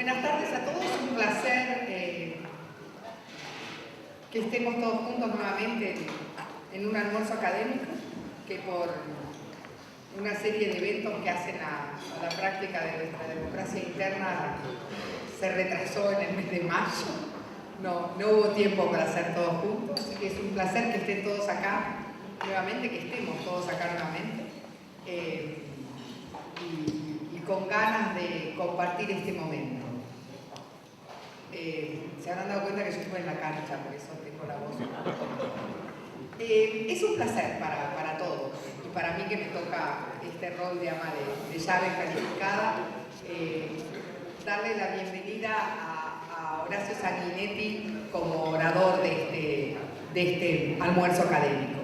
Buenas tardes a todos, un placer que estemos todos juntos nuevamente en un almuerzo académico que por una serie de eventos que hacen a la práctica de nuestra democracia interna se retrasó en el mes de mayo. No hubo tiempo para hacer todos juntos, así que es un placer que estén todos acá nuevamente, que estemos todos acá nuevamente y con ganas de compartir este momento. Se habrán dado cuenta que yo estuve en la cancha, por eso tengo la voz. Es un placer para todos y para mí que me toca este rol de ama de llave calificada, darle la bienvenida a Horacio Sanguinetti como orador de este almuerzo académico.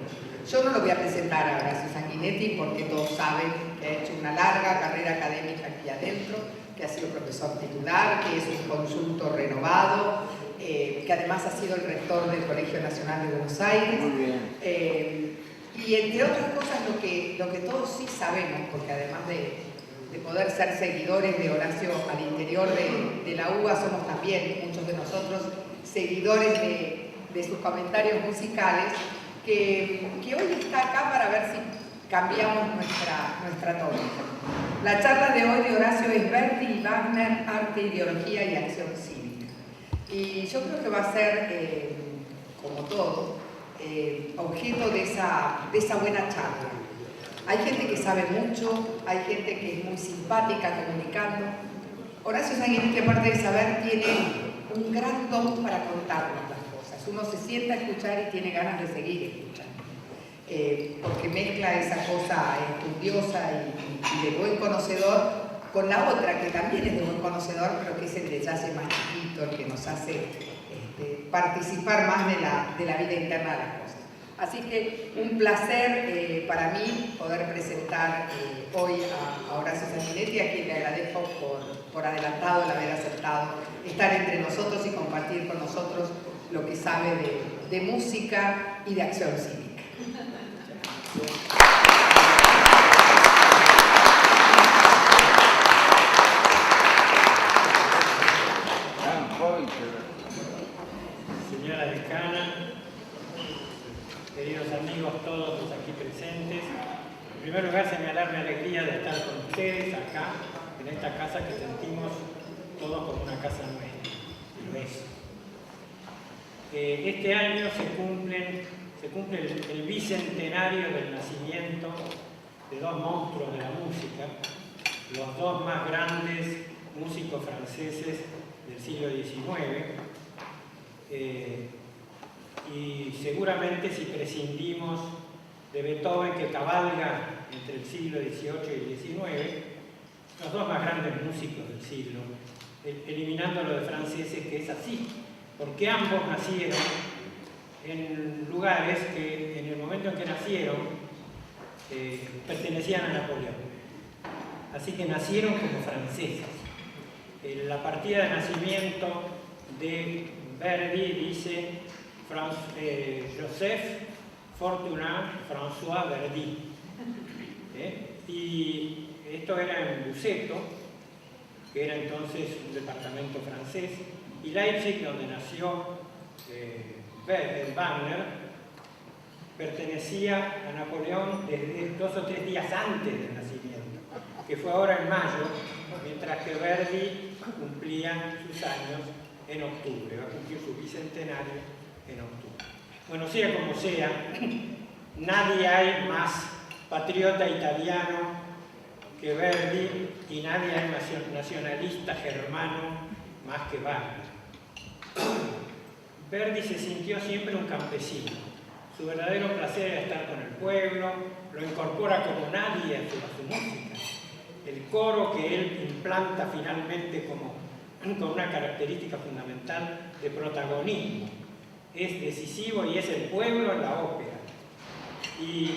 Yo no lo voy a presentar a Horacio Sanguinetti porque todos saben que ha hecho una larga carrera académica aquí adentro, que ha sido profesor titular, que es un conjunto renovado, que además ha sido el rector del Colegio Nacional de Buenos Aires. Muy bien. Y entre otras cosas lo que todos sí sabemos, porque además de poder ser seguidores de Horacio al interior de la UBA, somos también, muchos de nosotros, seguidores de sus comentarios musicales, que hoy está acá para ver si cambiamos nuestra tónica. La charla de hoy de Horacio es Verdi y Wagner, arte, ideología y acción cívica. Y yo creo que va a ser, como todo, objeto de esa buena charla. Hay gente que sabe mucho, hay gente que es muy simpática comunicando. Horacio Sanguinetti, aparte de saber, tiene un gran don para contarnos las cosas. Uno se sienta a escuchar y tiene ganas de seguir escuchando. Porque mezcla esa cosa estudiosa y de buen conocedor con la otra que también es de buen conocedor, pero que es el de yace más chiquito, el que nos hace participar más de la vida interna de las cosas. Así que un placer para mí poder presentar hoy a Horacio Sanguinetti, a quien le agradezco por adelantado el haber aceptado estar entre nosotros y compartir con nosotros lo que sabe de música y de acción cívica. Señora decana, queridos amigos todos los aquí presentes, en primer lugar señalar mi alegría de estar con ustedes acá, en esta casa que sentimos todos como una casa nuestra, y lo es. Este año se cumple el bicentenario del nacimiento de dos monstruos de la música, los dos más grandes músicos franceses del siglo XIX, y seguramente si prescindimos de Beethoven, que cabalga entre el siglo XVIII y el XIX, los dos más grandes músicos del siglo, eliminando lo de franceses, que es así, porque ambos nacieron en lugares que en el momento en que nacieron pertenecían a Napoleón. Así que nacieron como franceses. La partida de nacimiento de Verdi dice Joseph Fortunat François Verdi. Y esto era en Busseto, que era entonces un departamento francés, y Leipzig, donde nació Wagner, pertenecía a Napoleón desde 2 o 3 días antes del nacimiento, que fue ahora en mayo, mientras que Verdi cumplía sus años en octubre, va a cumplir su bicentenario en octubre. Bueno, sea como sea, nadie hay más patriota italiano que Verdi y nadie hay más nacionalista germano más que Wagner. Verdi se sintió siempre un campesino. Su verdadero placer era estar con el pueblo, lo incorpora como nadie a su música. El coro que él implanta finalmente con una característica fundamental de protagonismo. Es decisivo y es el pueblo en la ópera. Y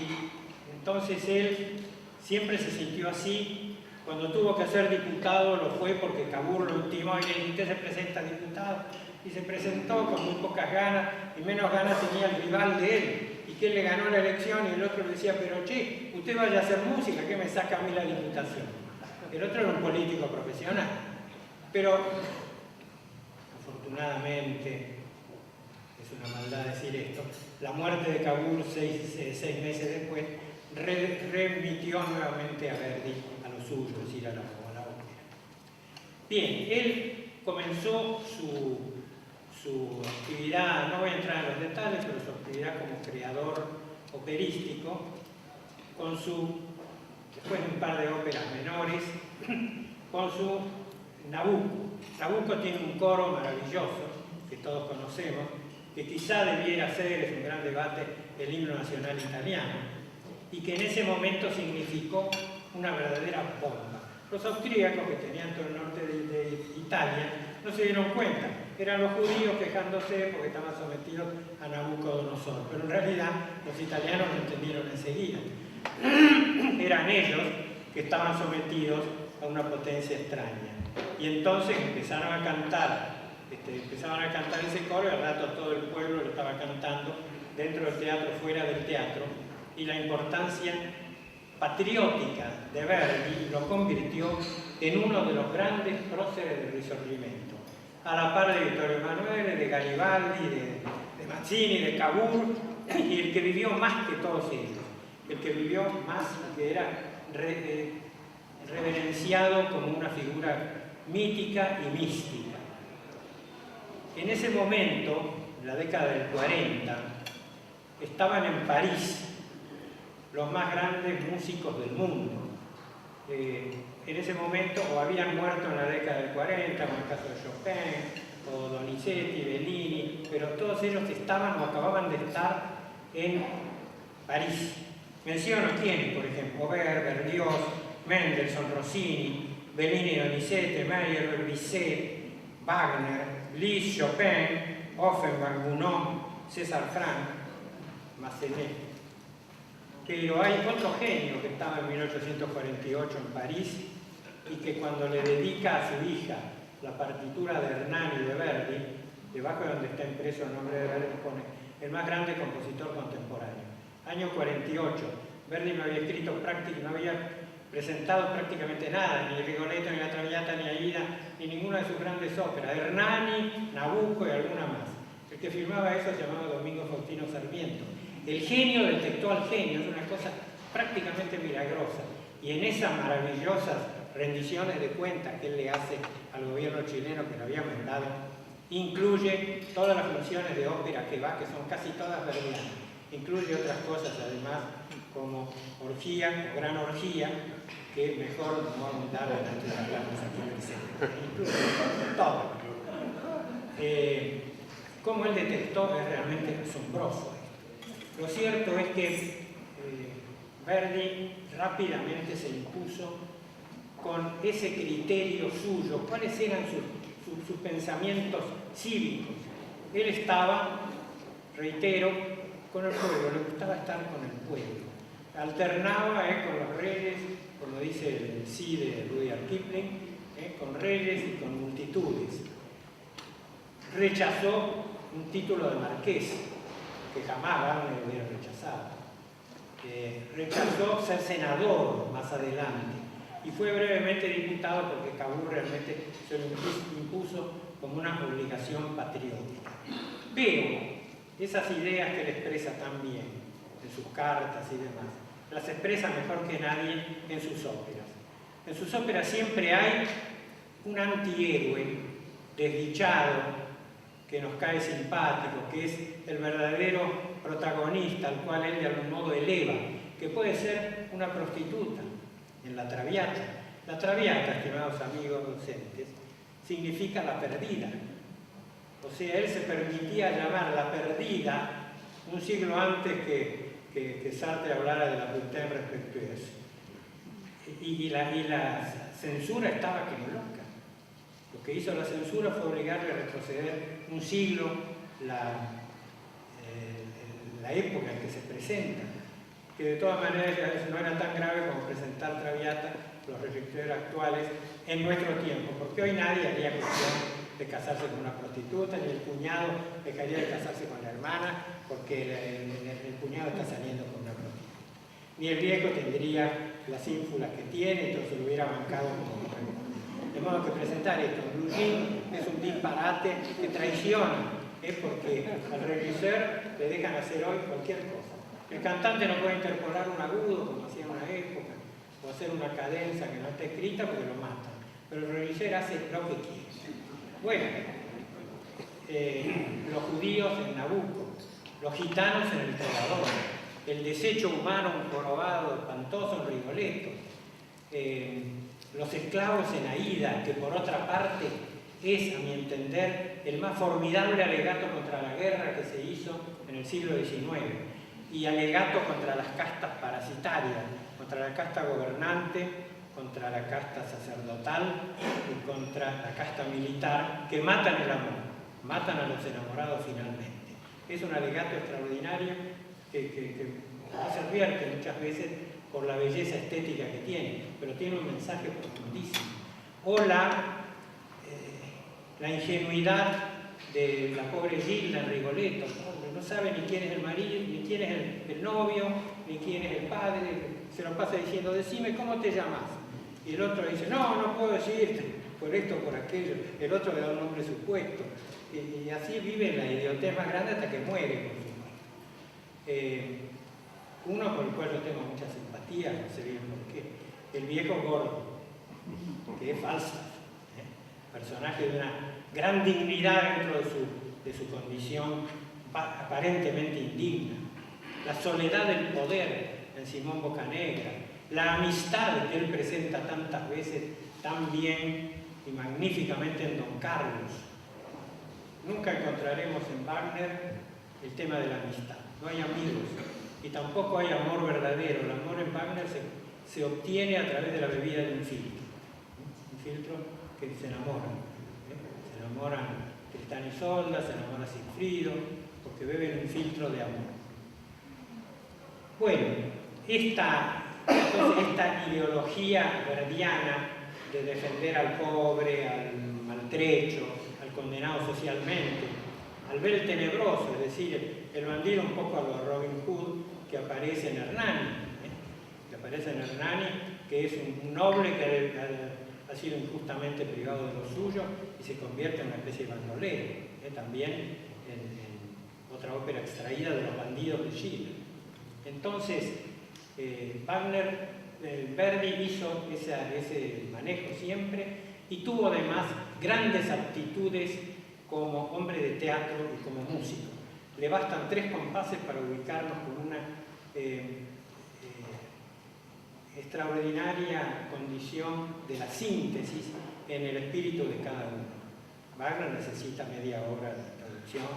entonces él siempre se sintió así. Cuando tuvo que ser diputado lo fue porque Cavour lo ultimó y le dijo: ¿usted se presenta diputado? Y se presentó con muy pocas ganas, y menos ganas tenía el rival de él, y que él le ganó la elección, y el otro le decía: pero che, usted vaya a hacer música, ¿qué me saca a mí la diputación? El otro era un político profesional. pero afortunadamente, es una maldad decir esto, la muerte de Cavour 6 meses después remitió nuevamente a Verdi a lo suyo, es decir, a la ópera. Bien, él comenzó su actividad, no voy a entrar en los detalles, pero su actividad como creador operístico, después de un par de óperas menores, con su Nabucco. Nabucco tiene un coro maravilloso, que todos conocemos, que quizá debiera ser, es un gran debate, el himno nacional italiano, y que en ese momento significó una verdadera bomba. Los austríacos, que tenían todo el norte de Italia, no se dieron cuenta. Eran los judíos quejándose porque estaban sometidos a Nabucodonosor, pero en realidad los italianos lo entendieron enseguida. Eran ellos que estaban sometidos a una potencia extraña. Y entonces empezaron a cantar ese coro, y al rato todo el pueblo lo estaba cantando dentro del teatro, fuera del teatro, y la importancia patriótica de Verdi lo convirtió en uno de los grandes próceres del Risorgimento, a la par de Vittorio Emanuele, de Garibaldi, de Mazzini, de Cavour, y el que vivió más que todos ellos, el que vivió más, que era reverenciado como una figura mítica y mística. En ese momento, en la década del 40, estaban en París los más grandes músicos del mundo. En ese momento o habían muerto en la década del 40, como el caso de Chopin, o Donizetti, Bellini, pero todos ellos estaban o acababan de estar en París. Menciono quiénes, por ejemplo, Auber, Berlioz, Mendelssohn, Rossini, Bellini, Donizetti, Meyerbeer, Bizet, Wagner, Liszt, Chopin, Offenbach, Gounod, César Franck, Massenet. Pero hay otro genio que estaba en 1848 en París y que cuando le dedica a su hija la partitura de Hernani de Verdi, debajo de donde está impreso el nombre de Verdi, pone el más grande compositor contemporáneo. Año 48, Verdi no había escrito no había presentado prácticamente nada, ni Rigoletto, ni la Traviata, ni Aida, ni ninguna de sus grandes óperas. Hernani, Nabucco y alguna más. El que firmaba eso se llamaba Domingo Faustino Sarmiento. El genio detectó al genio, es una cosa prácticamente milagrosa. Y en esas maravillosas rendiciones de cuentas que él le hace al gobierno chileno que lo había mandado, incluye todas las funciones de ópera que son casi todas verdianas. Incluye otras cosas además, como orgía o gran orgía, que mejor no abundar delante de hablamos aquí en el centro. Incluye todo. Como él detectó es realmente asombroso. Lo cierto es que Verdi rápidamente se impuso con ese criterio suyo. ¿Cuáles eran sus pensamientos cívicos? Él estaba, reitero, con el pueblo, le gustaba estar con el pueblo. Alternaba con los reyes, como dice el sí de Rudyard Kipling, con reyes y con multitudes. Rechazó un título de marqués, que jamás Wagner hubiera rechazado. Rechazó ser senador más adelante y fue brevemente diputado porque Cavour realmente se lo impuso como una obligación patriótica. Pero esas ideas que él expresa tan bien en sus cartas y demás, las expresa mejor que nadie en sus óperas. En sus óperas siempre hay un antihéroe desdichado que nos cae simpático, que es el verdadero protagonista al cual él de algún modo eleva, que puede ser una prostituta en la Traviata. La Traviata, estimados amigos docentes, significa la perdida. O sea, él se permitía llamar la perdida un siglo antes que Sartre hablara de la putain respectueuse. Y la censura estaba como loca. Lo que hizo la censura fue obligarle a retroceder un siglo la época en que se presenta, que de todas maneras no era tan grave como presentar Traviata, los reflectores actuales, en nuestro tiempo, porque hoy nadie haría cuestión de casarse con una prostituta, ni el cuñado dejaría de casarse con la hermana, porque el cuñado está saliendo con una prostituta. Ni el viejo tendría las ínfulas que tiene, entonces lo hubiera bancado como De modo que presentar esto en blue jean es un disparate que traiciona, porque al regisseur le dejan hacer hoy cualquier cosa. El cantante no puede interpolar un agudo como hacía en una época, o hacer una cadenza que no está escrita porque lo matan. Pero el regisseur hace lo que quiere. Bueno, los judíos en Nabucco, los gitanos en el Trovador, el desecho humano, un jorobado espantoso en Rigoletto, los esclavos en Aída, que por otra parte es, a mi entender, el más formidable alegato contra la guerra que se hizo en el siglo XIX, y alegato contra las castas parasitarias, contra la casta gobernante, contra la casta sacerdotal y contra la casta militar, que matan el amor, matan a los enamorados finalmente. Es un alegato extraordinario que no se advierte muchas veces por la belleza estética que tiene, pero tiene un mensaje profundísimo. O la ingenuidad de la pobre Gilda en Rigoletto, no sabe ni quién es el marido, ni quién es el novio, ni quién es el padre, se lo pasa diciendo, decime cómo te llamas. Y el otro dice, no puedo decirte, por esto, por aquello. El otro le da un nombre supuesto. Y así vive la idiotez más grande hasta que muere, por supuesto. Uno por el cual yo tengo mucha simpatía, no sé bien por qué, el viejo gordo, que es falso, personaje de una gran dignidad dentro de su condición aparentemente indigna. La soledad del poder en Simón Boccanegra, la amistad que él presenta tantas veces tan bien y magníficamente en Don Carlos. Nunca encontraremos en Wagner el tema de la amistad. No hay amigos y tampoco hay amor verdadero. El amor en Wagner se obtiene a través de la bebida de un filtro que se enamoran. Se enamoran Tristán y Isolda, se enamora Sigfrido, porque beben un filtro de amor. Bueno, esta ideología verdiana de defender al pobre, al maltrecho, al condenado socialmente, al ver el tenebroso, es decir, el bandido un poco a lo Robin Hood que aparece en Hernani, que es un noble que ha sido injustamente privado de lo suyo y se convierte en una especie de bandolero, también en otra ópera extraída de los bandidos de Chile. Entonces, Verdi hizo ese manejo siempre y tuvo además grandes aptitudes como hombre de teatro y como músico. Le bastan 3 compases para ubicarnos con una extraordinaria condición de la síntesis en el espíritu de cada uno. Wagner necesita media hora de traducción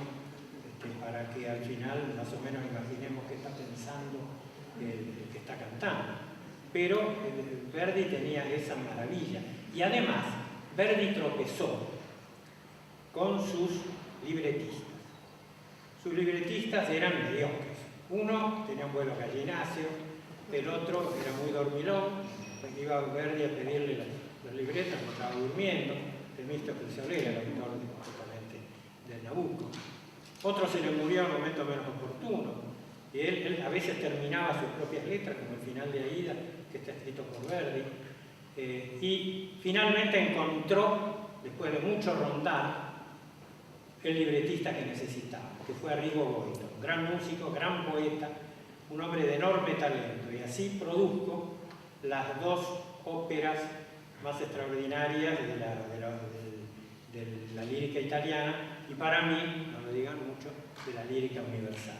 para que al final más o menos imaginemos qué está pensando el que está cantando. Pero Verdi tenía esa maravilla. Y además, Verdi tropezó con sus libretistas. Sus libretistas eran mediocres. Uno tenía un vuelo gallinacio, el otro era muy dormilón, iba a Verdi a pedirle los libretos, no estaba durmiendo. Temístocles Soler, el autor justamente de Nabucco. Otro se le murió en un momento menos oportuno, y él a veces terminaba sus propias letras, como el final de Aída, que está escrito por Verdi, y finalmente encontró, después de mucho rondar, el libretista que necesitaba, que fue Arrigo Boito, gran músico, gran poeta, un hombre de enorme talento, y así produjo las 2 óperas más extraordinarias de la lírica italiana, y para mí, no lo digan mucho, de la lírica universal,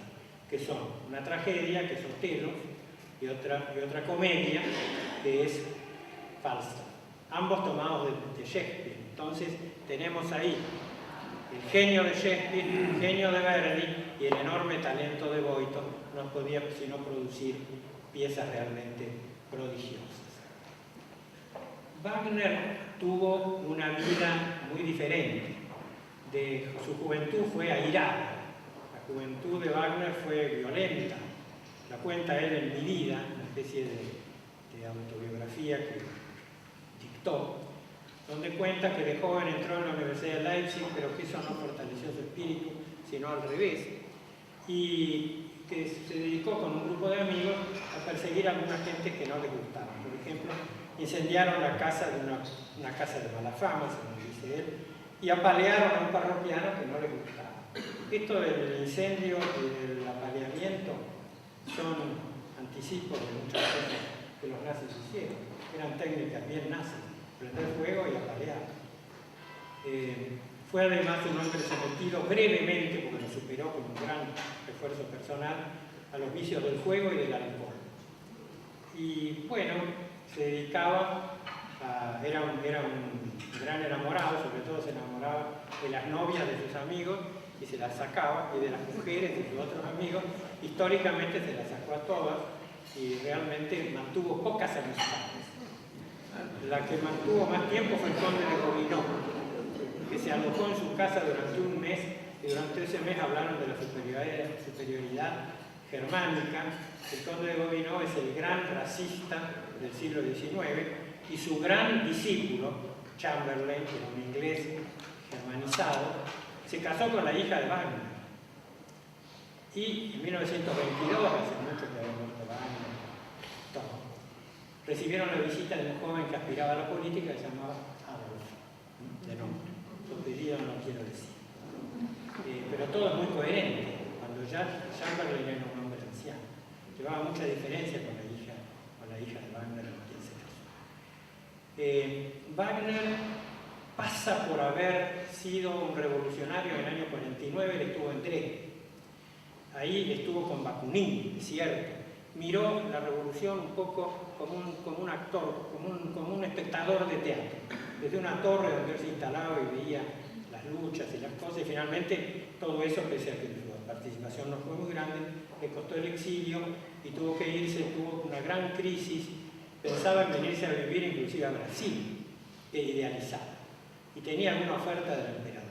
que son una tragedia, que es Otelo, y otra comedia, que es Falstaff, ambos tomados de Shakespeare. Entonces tenemos ahí el genio de Shakespeare, el genio de Verdi y el enorme talento de Boito. No podía sino producir piezas realmente prodigiosas. Wagner tuvo una vida muy diferente. Su juventud fue airada. La juventud de Wagner fue violenta. La cuenta él en Mi vida, una especie de autobiografía que dictó, donde cuenta que de joven entró en la Universidad de Leipzig, pero que eso no fortaleció su espíritu, sino al revés, y que se dedicó con un grupo de amigos a perseguir a algunas gentes que no les gustaban. Por ejemplo, incendiaron la casa de una casa de mala fama, según dice él, y apalearon a un parroquiano que no le gustaba. Esto del incendio y del apaleamiento son anticipos de muchas cosas que los nazis hicieron. Eran técnicas bien nazis, prender fuego y apalear. Fue además un hombre sometido brevemente, porque lo superó con un gran esfuerzo personal, a los vicios del juego y del alcohol. Y bueno, se dedicaba a... Era un gran enamorado, sobre todo se enamoraba de las novias de sus amigos y se las sacaba, y de las mujeres de sus otros amigos. Históricamente se las sacó a todas y realmente mantuvo pocas amistades. La que mantuvo más tiempo fue el conde de Gobineau, que se alojó en su casa durante un mes, y durante ese mes hablaron de la superioridad germánica. El conde de Gobineau es el gran racista del siglo XIX, y su gran discípulo, Chamberlain, que era un inglés germanizado, se casó con la hija de Wagner. Y en 1922, hace mucho que había muerto Wagner, recibieron la visita de un joven que aspiraba a la política, que se llamaba Adolf, de nombre. Su apellido no quiero decir. Pero todo es muy coherente. Cuando ya Chamberlain era un hombre anciano, llevaba mucha diferencia con la hija de Wagner, en quien se casó. Wagner pasa por haber sido un revolucionario en el año 49, él estuvo en Dresde. Ahí estuvo con Bakunin, es cierto. Miró la revolución un poco como un actor, como un espectador de teatro. Desde una torre donde él se instalaba y veía las luchas y las cosas, y finalmente todo eso, pese a que su participación no fue muy grande, le costó el exilio y tuvo que irse, tuvo una gran crisis, pensaba en venirse a vivir inclusive a Brasil, que idealizaba, y tenía alguna oferta del emperador.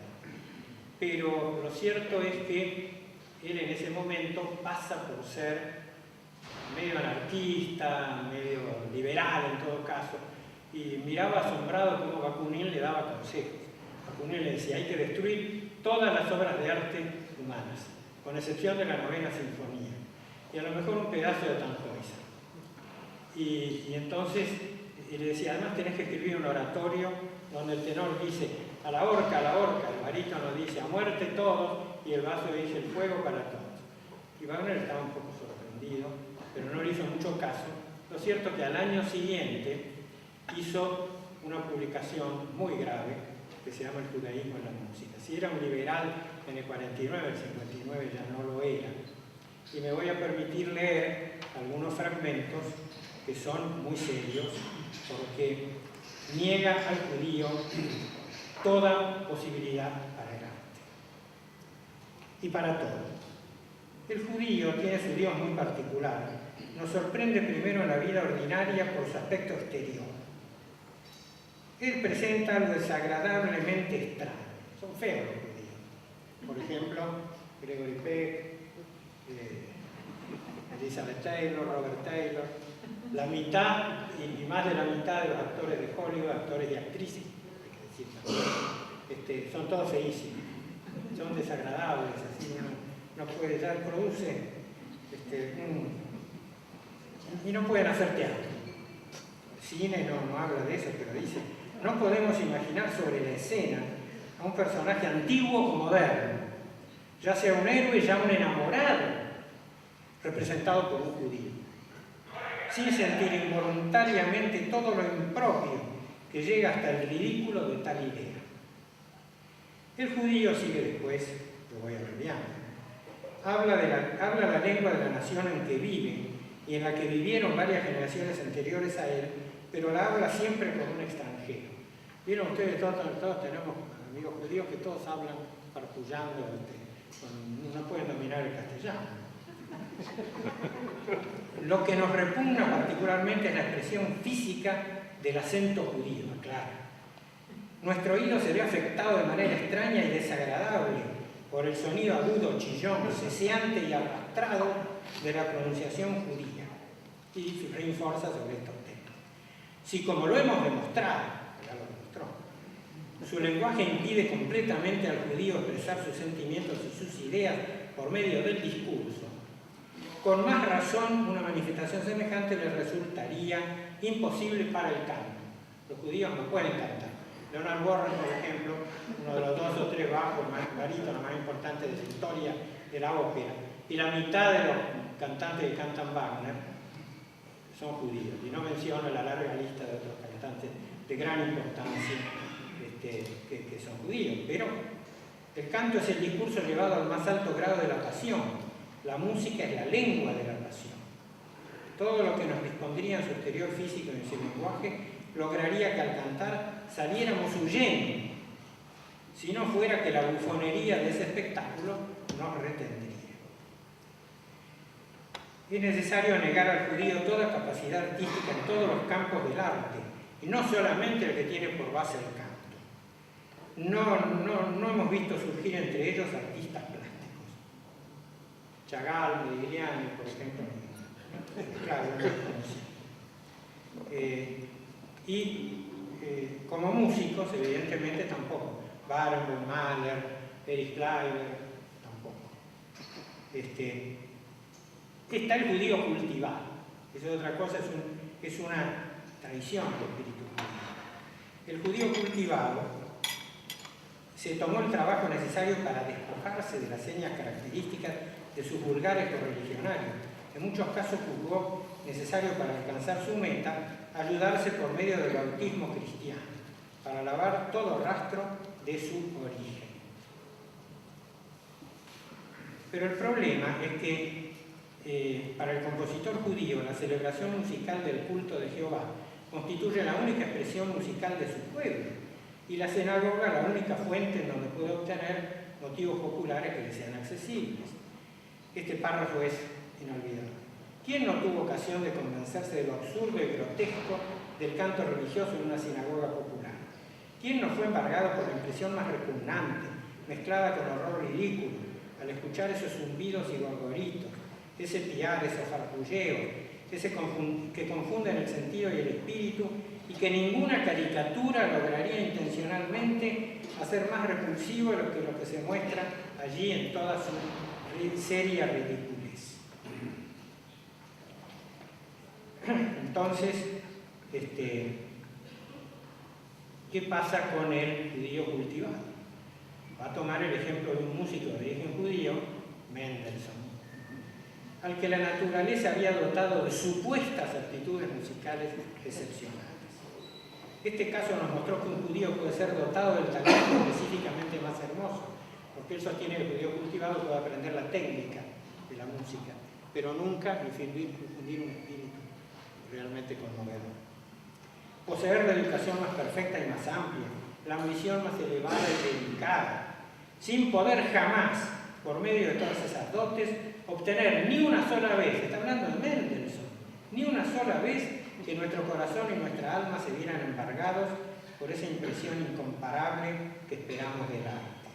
Pero lo cierto es que él en ese momento pasa por ser medio anarquista, medio liberal en todo caso, y miraba asombrado cómo Bakunin le daba consejos. Bakunin le decía: hay que destruir todas las obras de arte humanas, con excepción de la Novena Sinfonía, y a lo mejor un pedazo de Tannhäuser. Y entonces le decía: además tenés que escribir un oratorio donde el tenor dice a la horca, el barítono dice a muerte todos, y el bajo dice el fuego para todos. Y Wagner estaba un poco sorprendido, pero no le hizo mucho caso. Lo cierto es que al año siguiente hizo una publicación muy grave que se llama El judaísmo en la música. Si era un liberal en el 49, el 59 ya no lo era. Y me voy a permitir leer algunos fragmentos que son muy serios, porque niega al judío toda posibilidad para el arte y para todo. El judío tiene su Dios muy particular. Nos sorprende primero en la vida ordinaria por su aspecto exterior. Él presenta algo desagradablemente extraño. Son feos los judíos. Por ejemplo, Gregory Peck, Elizabeth Taylor, Robert Taylor, la mitad y más de la mitad de los actores de Hollywood, actores y actrices, hay que decir, son todos feísimos, son desagradables, así no puede, ya produce y no pueden hacer teatro. Cine no habla de eso, pero dice: no podemos imaginar sobre la escena a un personaje antiguo o moderno, ya sea un héroe, ya un enamorado, representado por un judío, sin sentir involuntariamente todo lo impropio que llega hasta el ridículo de tal idea. El judío sigue después, lo voy abreviando, habla la lengua de la nación en que vive y en la que vivieron varias generaciones anteriores a él, pero la habla siempre con un extranjero. Vieron ustedes, todos tenemos amigos judíos que todos hablan farfullando, no pueden dominar el castellano. Lo que nos repugna particularmente es la expresión física del acento judío, claro. Nuestro oído se ve afectado de manera extraña y desagradable por el sonido agudo, chillón, ceseante y arrastrado de la pronunciación judía. Y reinforza sobre estos temas. Si, como lo hemos demostrado, ya lo demostró, su lenguaje impide completamente al judío expresar sus sentimientos y sus ideas por medio del discurso, con más razón una manifestación semejante les resultaría imposible para el canto. Los judíos no pueden cantar. Leonard Warren, por ejemplo, uno de los 2 o 3 bajos barítonos más importantes de la historia de la ópera, y la mitad de los cantantes que cantan Wagner son judíos, y no menciono la larga lista de otros cantantes de gran importancia que son judíos, pero el canto es el discurso llevado al más alto grado de la pasión. La música es la lengua de la pasión. Todo lo que nos dispondría en su exterior físico y en su lenguaje lograría que al cantar saliéramos huyendo, si no fuera que la bufonería de ese espectáculo nos retendría. Es necesario negar al judío toda capacidad artística en todos los campos del arte, y no solamente el que tiene por base el canto. No hemos visto surgir entre ellos artistas plásticos. Chagall, Modigliani, por ejemplo, claro, no los conocí. Como músicos, evidentemente, tampoco. Barenboim, Mahler, Erich Kleiber, tampoco. Está el judío cultivado. Eso es otra cosa, es una traición del espíritu judío. El judío cultivado se tomó el trabajo necesario para despojarse de las señas características de sus vulgares correligionarios. En muchos casos juzgó necesario para alcanzar su meta ayudarse por medio del bautismo cristiano, para lavar todo rastro de su origen. Pero el problema es que para el compositor judío la celebración musical del culto de Jehová constituye la única expresión musical de su pueblo, y la sinagoga la única fuente en donde puede obtener motivos populares que le sean accesibles. Este párrafo es inolvidable. ¿Quién no tuvo ocasión de convencerse de lo absurdo y grotesco del canto religioso en una sinagoga popular? ¿Quién no fue embargado por la impresión más repugnante, mezclada con horror ridículo, al escuchar esos zumbidos y gorgoritos, ese piar, esos farfulleos, que confunden el sentido y el espíritu, y que ninguna caricatura lograría intencionalmente hacer más repulsivo que lo que se muestra allí en toda su seria ridiculez? Entonces, ¿qué pasa con el judío cultivado? Va a tomar el ejemplo de un músico de origen judío, Mendelssohn, al que la naturaleza había dotado de supuestas aptitudes musicales excepcionales. Este caso nos mostró que un judío puede ser dotado del talento específicamente más hermoso, porque él sostiene que el judío cultivado puede aprender la técnica de la música, pero nunca infundir un espíritu realmente conmovedor. Poseer la educación más perfecta y más amplia, la ambición más elevada y delicada, sin poder jamás, por medio de todas esas dotes, obtener ni una sola vez, está hablando de Mendelssohn, ni una sola vez que nuestro corazón y nuestra alma se vieran embargados por esa impresión incomparable que esperamos del arte.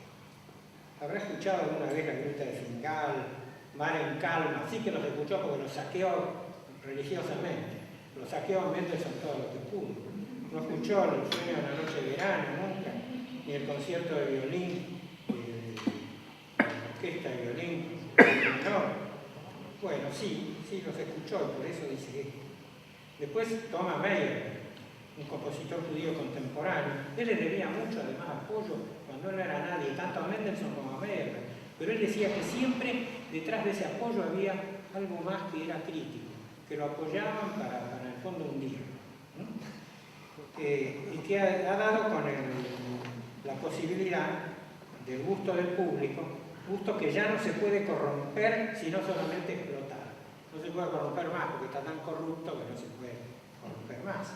¿Habrá escuchado alguna vez la gruta de Fingal, Mar en Calma? Sí que los escuchó porque los saqueó religiosamente, los saqueó a Mendelssohn todo lo que pudo. No escuchó el sueño de la noche de verano nunca, ni el concierto de violín, la orquesta de violín menor. Bueno, sí los escuchó y por eso dice esto. Después Thomas Meyerbeer, un compositor judío contemporáneo. Él le debía mucho, además, apoyo cuando él no era nadie, tanto a Mendelssohn como a Meyerbeer. Pero él decía que siempre detrás de ese apoyo había algo más que era crítico, que lo apoyaban para en el fondo hundir. Y que ha dado con la posibilidad del gusto del público, gusto que ya no se puede corromper, sino solamente explotar. No se puede corromper más porque está tan corrupto que no se puede corromper más.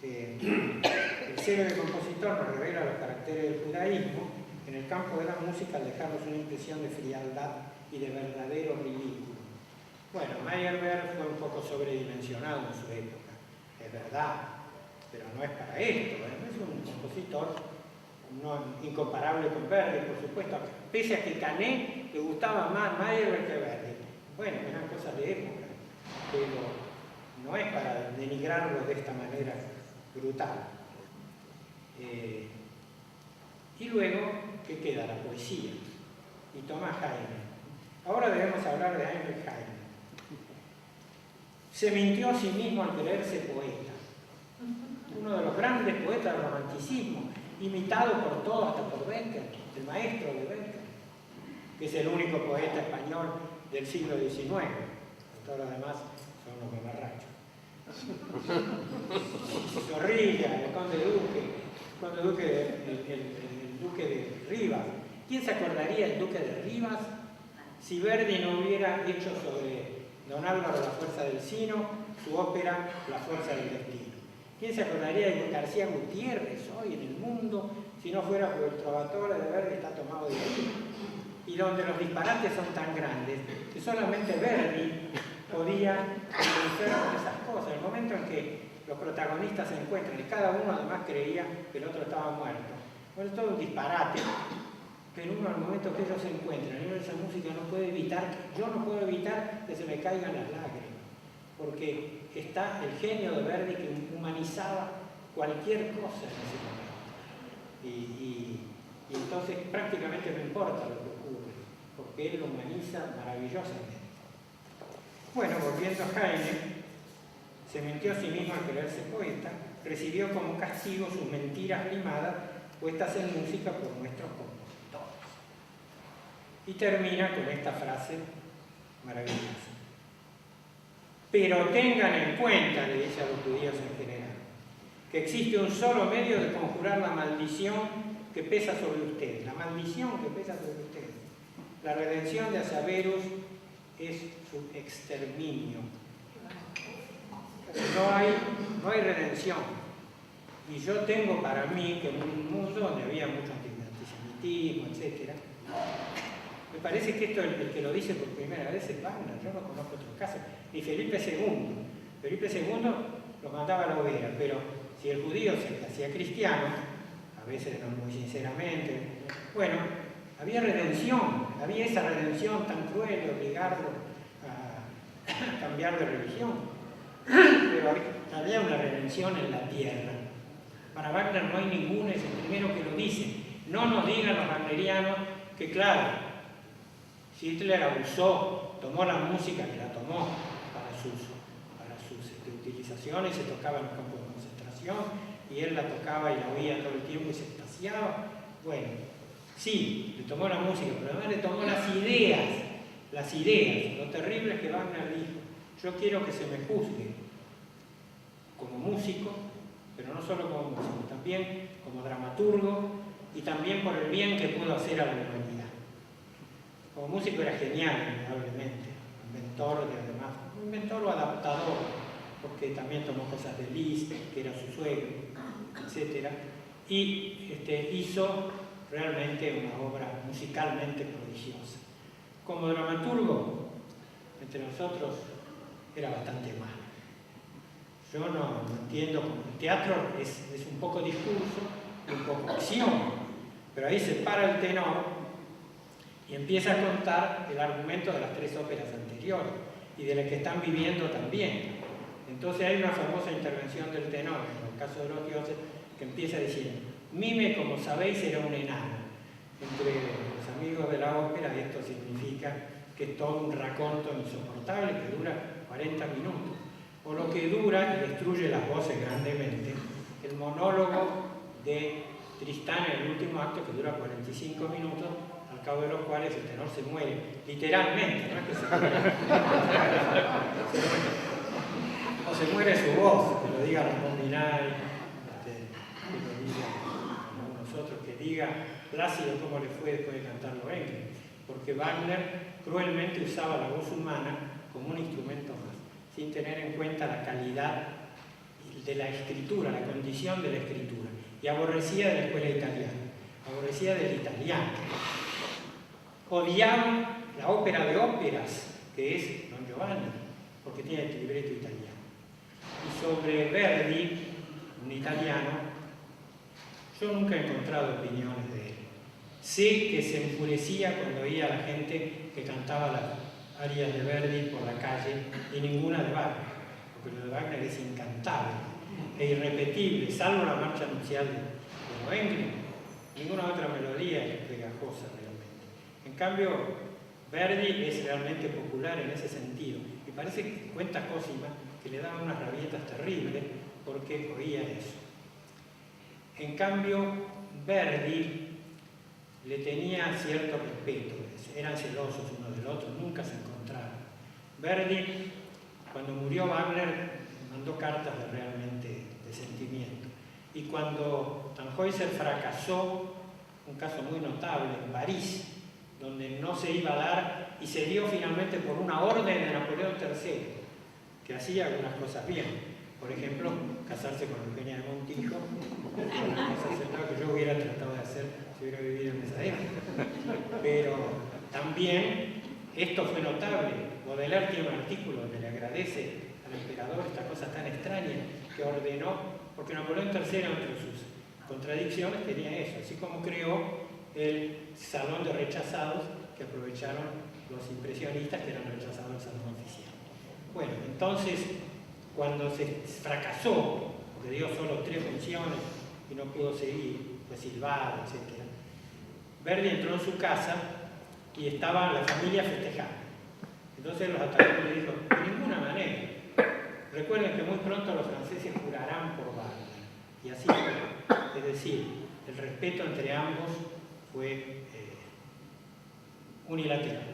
El célebre compositor nos revela los caracteres del judaísmo en el campo de la música al dejarnos una impresión de frialdad y de verdadero ridículo. Bueno, Meyerbeer fue un poco sobredimensionado en su época, es verdad, pero no es para esto, es un compositor incomparable con Verdi, por supuesto, pese a que Canet le gustaba más Meyerbeer que Verdi. Bueno, eran cosas de época, pero no es para denigrarlo de esta manera brutal. Y luego, ¿qué queda? La poesía. Y Thomas Heine. Ahora debemos hablar de Heinrich Heine. se mintió a sí mismo al creerse poeta. Uno de los grandes poetas del romanticismo, imitado por todos, hasta por Becker, el maestro de Becker, que es el único poeta español del siglo XIX. Todos los demás son unos mamarrachos. Zorrilla, el conde Duque, el duque de Rivas. ¿Quién se acordaría del duque de Rivas si Verdi no hubiera hecho sobre Don Álvaro la fuerza del Sino su ópera La fuerza del destino? ¿Quién se acordaría de García Gutiérrez hoy en el mundo si no fuera por el Trovatore de Verdi está tomado de ahí? Y donde los disparates son tan grandes que solamente Verdi podía convencer de esas cosas. El momento en que los protagonistas se encuentran y cada uno además creía que el otro estaba muerto. Bueno, es todo un disparate, pero uno al momento que ellos se encuentran y uno esa música no puede evitar, yo no puedo evitar que se me caigan las lágrimas, porque está el genio de Verdi que humanizaba cualquier cosa en ese momento. Y entonces prácticamente no importa lo que ocurre, porque él lo humaniza maravillosamente. Bueno, volviendo a Heine, se mintió a sí mismo al creerse poeta, recibió como castigo sus mentiras limadas puestas en música por nuestros compositores. Y termina con esta frase maravillosa. Pero tengan en cuenta, le dice a los judíos en general, que existe un solo medio de conjurar la maldición que pesa sobre ustedes. La maldición que pesa sobre ustedes. La redención de Asaverus es su exterminio. No hay redención. Y yo tengo para mí que en un mundo donde había mucho antisemitismo, etc., me parece que esto el que lo dice por primera vez es Wagner. Yo no conozco otros casos. Ni Felipe II. Felipe II los mandaba a la hoguera, pero si el judío se hacía cristiano, a veces no muy sinceramente, bueno, había redención, había esa redención tan cruel de obligarlo a cambiar de religión, pero había una redención en la tierra. Para Wagner no hay ninguna, es el primero que lo dice. No nos digan los wagnerianos que, claro, Hitler abusó, tomó la música que la tomó para sus utilizaciones, se tocaba en los campos de concentración, y él la tocaba y la oía todo el tiempo y se extasiaba. Bueno, sí, le tomó la música, pero además le tomó las ideas. Lo terrible es que Wagner dijo, yo quiero que se me juzgue como músico, pero no solo como músico, también como dramaturgo y también por el bien que pudo hacer a la humanidad. Como músico era genial, indudablemente, un inventor o adaptador, porque también tomó cosas de Liszt, que era su suegro, etc. Y hizo realmente una obra musicalmente prodigiosa. Como dramaturgo, entre nosotros, era bastante malo. Yo no entiendo, como el teatro es un poco discurso y un poco acción, pero ahí se para el tenor y empieza a contar el argumento de las tres óperas anteriores y de las que están viviendo también. Entonces hay una famosa intervención del tenor, en el caso de los dioses, que empieza diciendo, Mime, como sabéis, era un enano. Entre los amigos de la ópera esto significa que es todo un raconto insoportable que dura 40 minutos. O lo que dura, y destruye las voces grandemente, el monólogo de Tristán en el último acto que dura 45 minutos, al cabo de los cuales el tenor se muere, literalmente, no es que se muere. O se muere su voz, que lo diga Ramón Minay, que lo diga nosotros, que diga Plácido cómo le fue después de cantarlo Engle, porque Wagner cruelmente usaba la voz humana como un instrumento más, sin tener en cuenta la calidad de la escritura, la condición de la escritura, y aborrecía de la escuela italiana, aborrecía del italiano. Odiaba la ópera de óperas, que es Don Giovanni, porque tiene el libreto italiano. Y sobre Verdi, un italiano, yo nunca he encontrado opiniones de él. Sé que se enfurecía cuando oía a la gente que cantaba las arias de Verdi por la calle y ninguna de Wagner, porque lo de Wagner es incantable e irrepetible, salvo la marcha nupcial de Lohengrin. Ninguna otra melodía es pegajosa realmente. En cambio, Verdi es realmente popular en ese sentido. Y Y parece que cuenta Cosima que le daban unas rabietas terribles porque oía eso. En cambio, Verdi le tenía cierto respeto, eran celosos uno del otro, nunca se encontraron. Verdi, cuando murió Wagner, mandó cartas realmente de sentimiento. Y cuando Tannhäuser fracasó, un caso muy notable en París, donde no se iba a dar y se dio finalmente por una orden de Napoleón III, que hacía algunas cosas bien. Por ejemplo, casarse con Eugenia de Montijo, una cosa que yo hubiera tratado de hacer si hubiera vivido en esa época. Pero también esto fue notable. Baudelaire tiene un artículo donde le agradece al emperador esta cosa tan extraña que ordenó, porque Napoleón III, entre sus contradicciones, tenía eso, así como creó el salón de rechazados que aprovecharon los impresionistas que eran rechazados del salón oficial. Bueno, entonces, cuando se fracasó, porque dio solo 3 funciones y no pudo seguir, fue silbado, etc., Verdi entró en su casa y estaba la familia festejando. Entonces los atacantes le dijo, de ninguna manera. Recuerden que muy pronto los franceses jurarán por Wagner. Y así fue. Es decir, el respeto entre ambos fue unilateral.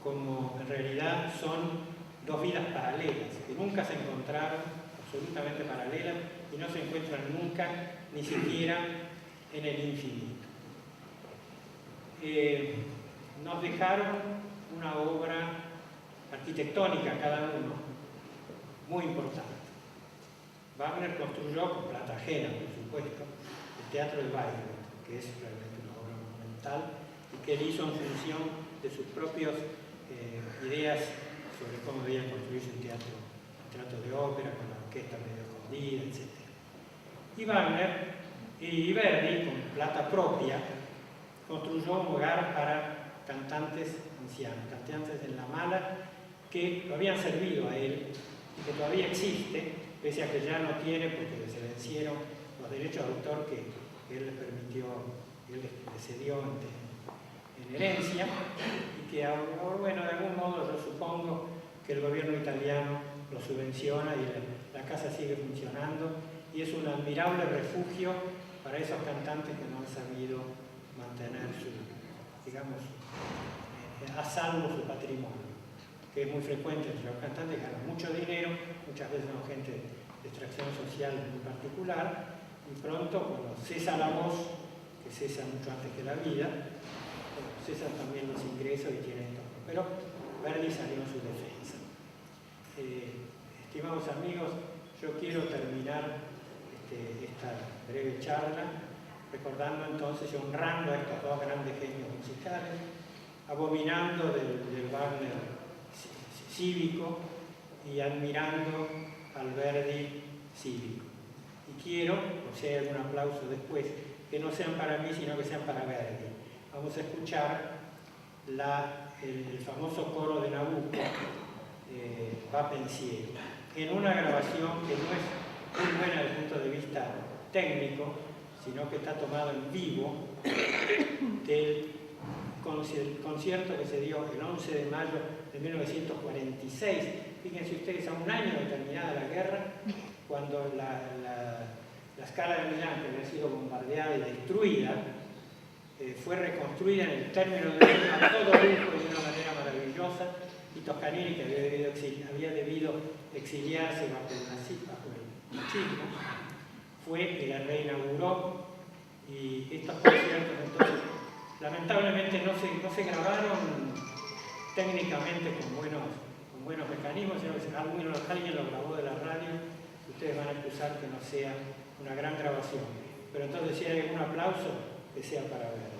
Como en realidad son 2 vidas paralelas, que nunca se encontraron, absolutamente paralelas, y no se encuentran nunca, ni siquiera en el infinito. Nos dejaron una obra arquitectónica cada uno, muy importante. Wagner construyó, con plata ajena, por supuesto, el Teatro de Bayreuth, que es realmente una obra monumental, y que él hizo en función de sus propias ideas sobre cómo debía construirse un teatro de ópera, con la orquesta medio escondida, etc. Y Wagner y Verdi, con plata propia, construyó un hogar para cantantes ancianos, cantantes en la mala, que lo habían servido a él y que todavía existe, pese a que ya no tiene, porque se vencieron los derechos de autor que él les permitió, él les cedió en herencia, y que ahora, bueno, de algún modo yo supongo que el gobierno italiano lo subvenciona y la casa sigue funcionando, y es un admirable refugio para esos cantantes que no han sabido mantener a salvo su patrimonio, que es muy frecuente entre los cantantes que ganan mucho dinero, muchas veces son gente de extracción social muy particular, y pronto, cuando cesa la voz, que cesa mucho antes que la vida, cesan también los ingresos y tienen esto. Pero Verdi salió en su defensa. Estimados amigos, yo quiero terminar esta breve charla recordando entonces y honrando a estos 2 grandes genios musicales, abominando del Wagner cívico y admirando al Verdi cívico. Y quiero, o si hay algún aplauso después, que no sean para mí, sino que sean para Verdi. Vamos a escuchar el famoso coro de Nabucco, Va pensiero, en una grabación que no es muy buena desde el punto de vista técnico, sino que está tomado en vivo del concierto que se dio el 11 de mayo de 1946. Fíjense ustedes, a un año de terminada la guerra, cuando la Scala de Milán, que había sido bombardeada y destruida, fue reconstruida en el término de a todo lujo y de una manera maravillosa, y Toscanini, que había debido exiliarse bajo el nazismo, fue que la reinauguró, y estos conciertos entonces lamentablemente no se grabaron técnicamente con buenos mecanismos, sino que alguien lo grabó de la radio. Ustedes van a excusar que no sea una gran grabación, pero entonces si hay algún aplauso, que sea para ver.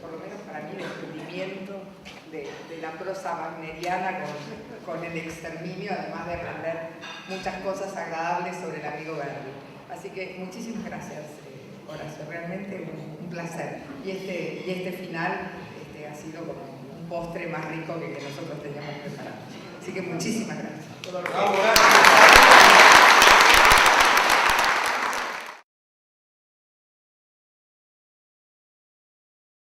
por lo menos para mí, descubrimiento de la prosa wagneriana con el exterminio, además de aprender muchas cosas agradables sobre el amigo Verdi. Así que muchísimas gracias, Horacio, realmente un placer. Y este final ha sido como un postre más rico que nosotros teníamos preparado. Así que muchísimas gracias.